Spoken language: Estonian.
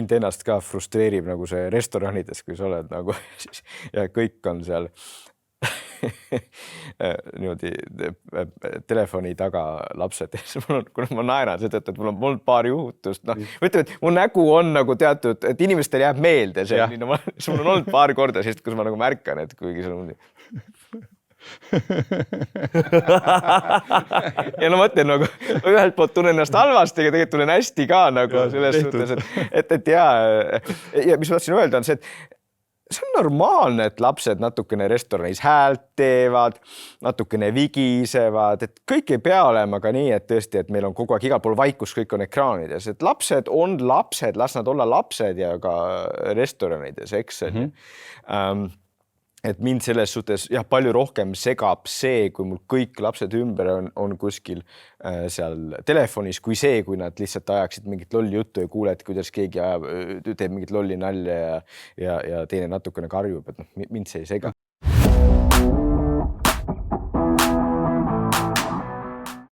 Mind ennast ka frustreerib nagu see restoranides, kui sa oled nagu ja kõik on seal niimoodi telefoni taga lapsed. Kuna ma naeran seda, et mul on olnud paar juhutust. No, ütleme, et mu nägu on nagu teatud, et inimestel jääb meelde see. Sul on olnud paar korda, sest kus ma nagu märkan, et kuigi sul on ja no mõtlen nagu ühelt poolt tunnen ennast halvasti, aga tegelikult tunnen hästi ka nagu selles suhtes, et ja mis ma tahtsin öelda on see, et see on normaalne, et lapsed natukene restoranis häält teevad, natukene vigisevad, et kõik ei pea olema ka nii, et tõesti, et meil on kogu aeg igal pool vaikus, kõik on ekraanides, et lapsed on lapsed, las nad olla lapsed ja ka restoranides, eks. Et mind selles suhtes palju rohkem segab see, kui mul kõik lapsed ümber on kuskil seal telefonis, kui see, kui nad lihtsalt ajaksid mingit lolli juttu ja kuuled, kuidas keegi teeb mingit lolli nalja ja teine natukene karjub, et mind see ei sega.